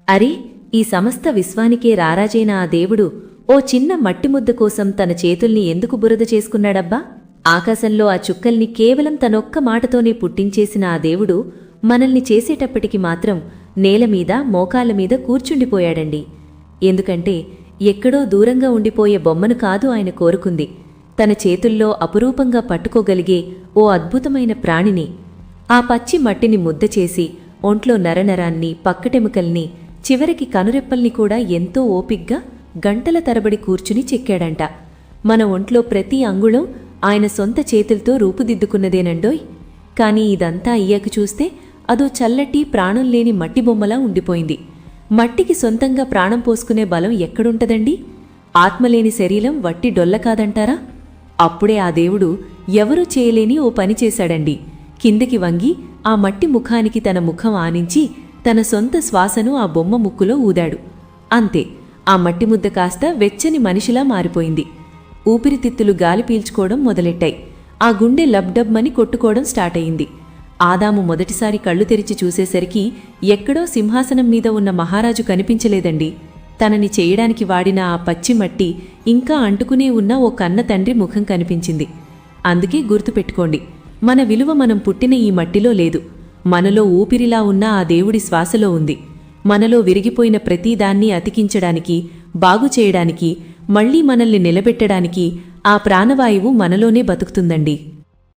అరే, ఈ సమస్త విశ్వానికే రారాజైన ఆ దేవుడు ఓ చిన్న మట్టిముద్ద కోసం తన చేతుల్ని ఎందుకు బురద చేసుకున్నాడబ్బా? ఆకాశంలో ఆ చుక్కల్ని కేవలం తనొక్క మాటతోనే పుట్టించేసిన ఆ దేవుడు మనల్ని చేసేటప్పటికి మాత్రం నేలమీద మోకాళ్లమీద కూర్చుండిపోయాడండి. ఎందుకంటే ఎక్కడో దూరంగా ఉండిపోయే బొమ్మను కాదు ఆయన కోరుకుంది, తన చేతుల్లో అపురూపంగా పట్టుకోగలిగే ఓ అద్భుతమైన ప్రాణిని. ఆ పచ్చి మట్టిని ముద్ద చేసి ఒంట్లో నరనరాన్ని, పక్కటెముకల్ని, చివరికి కనురెప్పల్ని కూడా ఎంతో ఓపిగ్గా గంటల తరబడి కూర్చుని చెక్కాడంట. మన ఒంట్లో ప్రతి అంగుళం ఆయన సొంత చేతులతో రూపుదిద్దుకున్నదేనండోయ్. కాని ఇదంతా అయ్యాక చూస్తే అదో చల్లటి ప్రాణం లేని మట్టి బొమ్మలా ఉండిపోయింది. మట్టికి సొంతంగా ప్రాణం పోసుకునే బలం ఎక్కడుంటదండి? ఆత్మలేని శరీరం వట్టి డొల్ల కాదంటారా? అప్పుడే ఆ దేవుడు ఎవరూ చేయలేని ఓ పని చేశాడండి. కిందకి వంగి ఆ మట్టి ముఖానికి తన ముఖం ఆనించి తన సొంత శ్వాసను ఆ బొమ్మ ముక్కులో ఊదాడు. అంతే, ఆ మట్టి ముద్ద కాస్త వెచ్చని మనిషిలా మారిపోయింది. ఊపిరితిత్తులు గాలి పీల్చుకోవడం మొదలెట్టాయి. ఆ గుండె లబ్డబ్మని కొట్టుకోవడం స్టార్ట్ అయింది. ఆదాము మొదటిసారి కళ్ళు తెరిచి చూసేసరికి ఎక్కడో సింహాసనం మీద ఉన్న మహారాజు కనిపించలేదండి. తనని చేయడానికి వాడిన ఆ పచ్చి మట్టి ఇంకా అంటుకునే ఉన్న ఓ కన్న తండ్రి ముఖం కనిపించింది. అందుకే గుర్తుపెట్టుకోండి, మన విలువ మనం పుట్టిన ఈ మట్టిలో లేదు, మనలో ఊపిరిలా ఉన్న ఆ దేవుడి శ్వాసలో ఉంది. మనలో విరిగిపోయిన ప్రతిదాన్ని అతికించడానికి, బాగుచేయడానికి, మళ్లీ మనల్ని నిలబెట్టడానికి ఆ ప్రాణవాయువు మనలోనే బతుకుతుందండి.